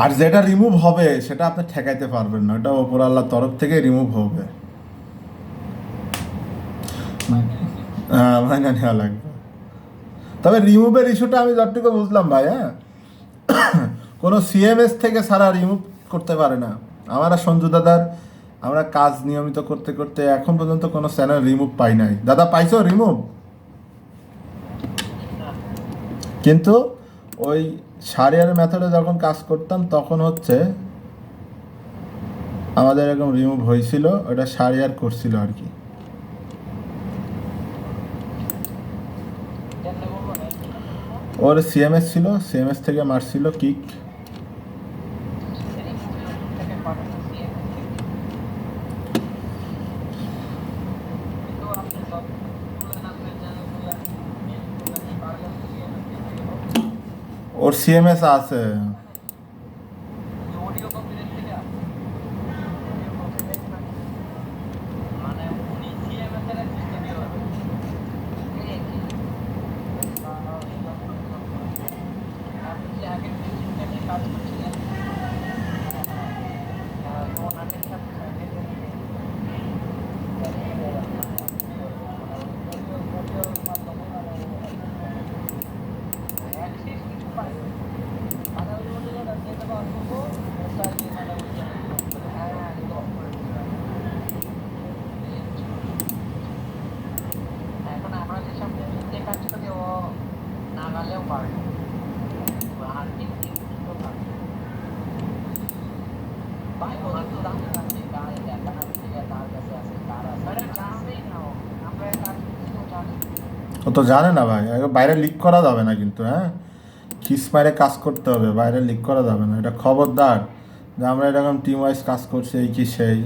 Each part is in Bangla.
আর যেটা রিমুভ হবে সেটা আপনি ঠেকাইতে পারবেন না, ওটা ওপর আল্লাহর তরফ থেকে রিমুভ হবে। হ্যাঁ, মাইনা নেওয়া লাগবে। তবে রিমুভের ইস্যুটা আমি যতটুকু বুঝলাম ভাই, হ্যাঁ, কোনো সিএমএস থেকে সারা রিমুভ করতে পারে না। আমার আর সঞ্জু দাদার আমরা কাজ নিয়মিত করতে করতে এখন পর্যন্ত কোনো চ্যানেল রিমুভ পাই নাই। দাদা পাইছো রিমুভ? কিন্তু ওই সারিয়ার মেথডে যখন কাজ করতাম তখন হচ্ছে আমাদের এরকম রিমুভ হয়েছিল, ওটা সারিয়ার করছিল আর কি। ওর সিএমএস ছিল, সিএমএস থেকে মারছিল কিক। ওর সিএমএস আছে। ও তো জানে না ভাই, বাইরে লিক করা যাবে না কিন্তু, হ্যাঁ, কিস মাইরে কাজ করতে হবে, বাইরে লিক করা যাবে না, এটা খবরদার। যে আমরা এরকম টিম ওয়াইজ কাজ করছি এই কি সেই।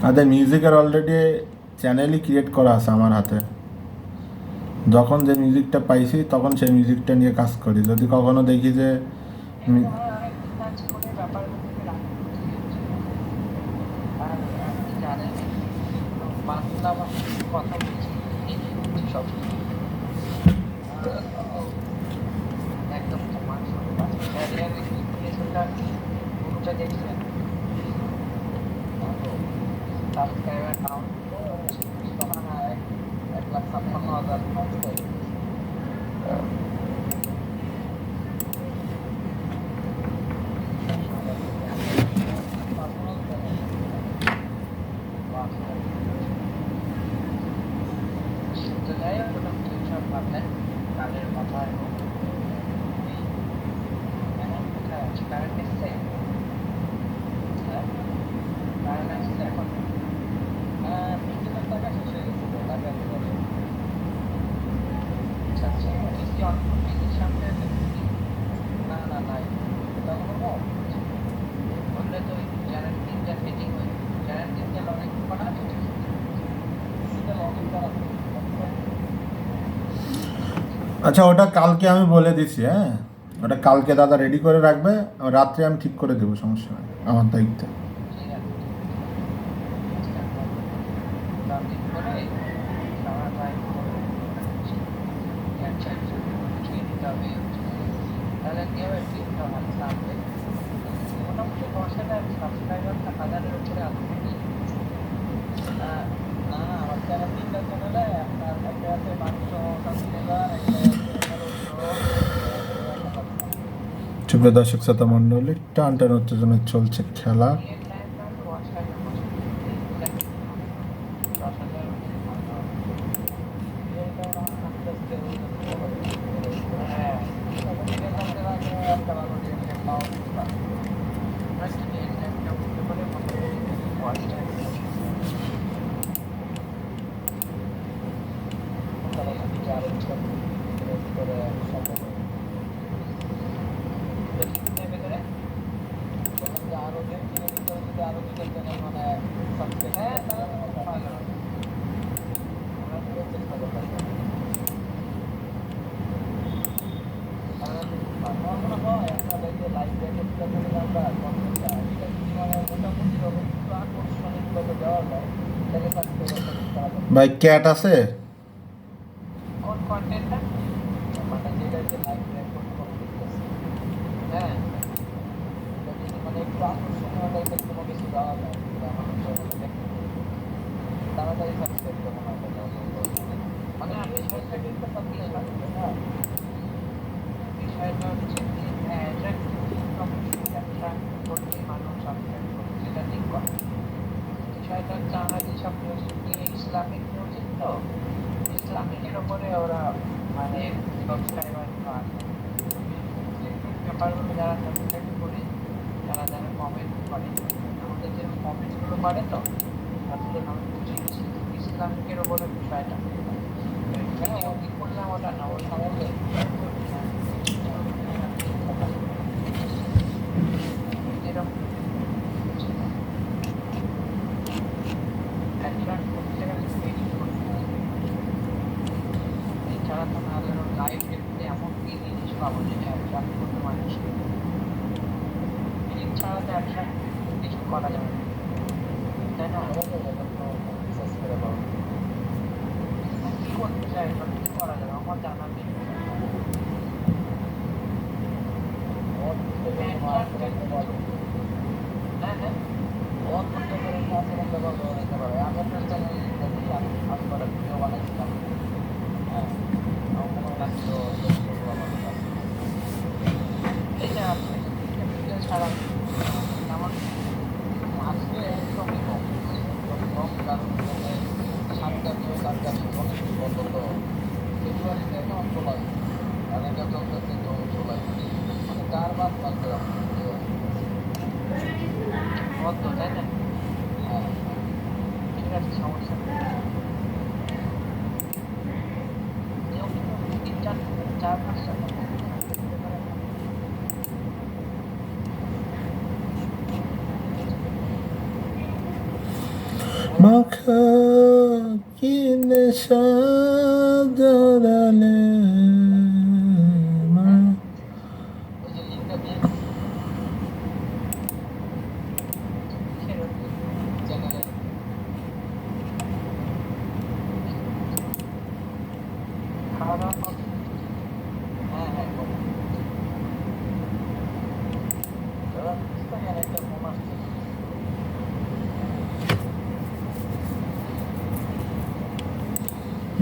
আমাদের মিউজিকের অলরেডি চ্যানেলই ক্রিয়েট করা আছে আমার হাতে। যখন যে মিউজিকটা পাইছি তখন সেই মিউজিকটা নিয়ে কাজ করি। যদি কখনো দেখি যে আচ্ছা, ওটা কালকে আমি বলে দিছি, হ্যাঁ, ওটা কালকে দাদা রেডি করে রাখবে, রাত্রে আমি ঠিক করে দেবো, সমস্যা নেই, আমার দায়িত্বে। সুপ্রিয় দর্শক শ্রোতা মণ্ডলী, টান টান উত্তেজনা চলছে খেলা। ভাই ক্যাট আছে? বিষয়টা হচ্ছে কি ব্যবসা করতে মানুষ সাবস্ক্রাইব করতে সেটা ঠিক কথা। বিষয়টা হচ্ছে আমরা যেসব নিউজটি ইসলামিক নিউজ তো ইসলামিকের উপরে ওরা মানে সাবস্ক্রাইবার পায়। ব্যাপারগুলো যারা সাবস্ক্রাইব করে যারা যারা কমেন্ট করে আমাদের যেরকম কমেন্টগুলো করে তো আসলে আমি বুঝে গেছি ইসলামিকের উপরে বিষয়টা কি করলাম ওটা না ওর সঙ্গে যেরকম অ্যাট্রাক্ট করতে গেলে এডিট করতে হবে। এছাড়া তো না ধরো লাইভ দেখতে এমন কি জিনিস পাবো যেটা অ্যাট্রাক্ট করতে মানুষকে এডিট ছাড়া তো অ্যাট্রাক্ট কিছু করা যাবে না, তাই না? কি করতে চাই কি করা যাবে আমার জানা নেই। হ্যাঁ হ্যাঁ এটা আছে ভিডিও ছাড়া আমার আজকে একদমই কম কারণ সাতটা নিউজ আটটা অনেক বন্ধ ফেব্রুয়ারিতে কেমন চলে আর এটা চলতেছে তো চলে মানে 4 মাস লাগবে বন্ধ, তাই না? হ্যাঁ ঠিক আছে সমস্যা নেই 4 মাস মাখা কি নেশা জড়ালে ওই যে লিঙ্কটা দিয়ে চ্যানেলে খাওয়া দাওয়া হ্যাঁ হ্যাঁ একটা ফোন আসছে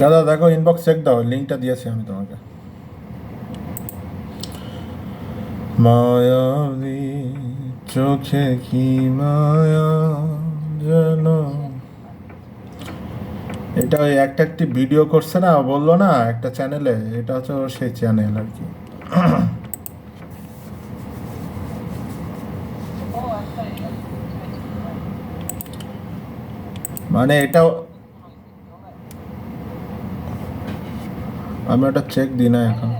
দাদা দেখো ইনবক্স চেক দাও, লিঙ্কটা দিয়েছি আমি তোমাকে। মায়াবী চোখে কি মায়া যেন, এটা ওই একটা একটি ভিডিও করছে না, বললো না একটা চ্যানেলে, এটা হচ্ছে ওর সেই চ্যানেল আর কি। মানে এটাও আমি ওটা চেক দিই না এখন।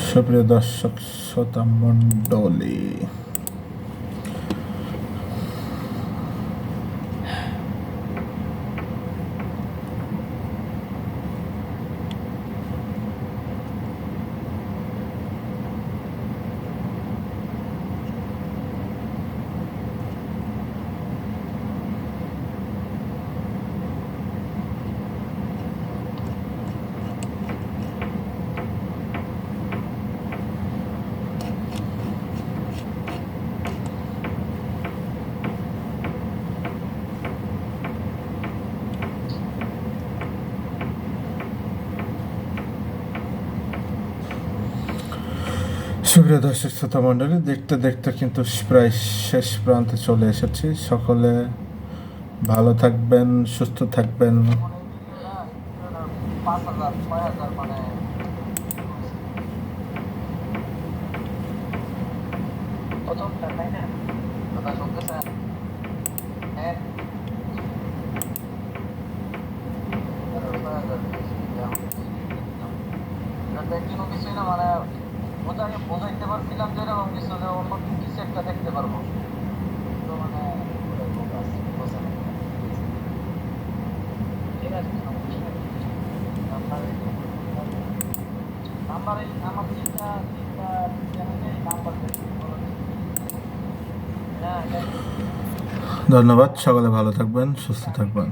সুপ্রিয় দর্শক শ্রোতা মণ্ডলী, সুপ্রিয় দর্শক শ্রোতা মণ্ডলী, দেখতে দেখতে কিন্তু প্রায় শেষ প্রান্তে চলে এসেছি। সকলে ভালো থাকবেন, সুস্থ থাকবেন। 5,000 6,000 মানে প্রথমটা, তাই না? কথা শুনতেছেন? হ্যাঁ কোনো কিছুই না মানে ওটাকে বোঝাইতে পারছিলাম যে এরকম কিছু যে অন্য কিছু একটা দেখতে পারবো তো মানে ঠিক আছে সমস্যা নেই। নাম্বারে আমার তিনটা চ্যানেলে নাম্বার বেশি হ্যাঁ ধন্যবাদ, সকলে ভালো থাকবেন, সুস্থ থাকবেন।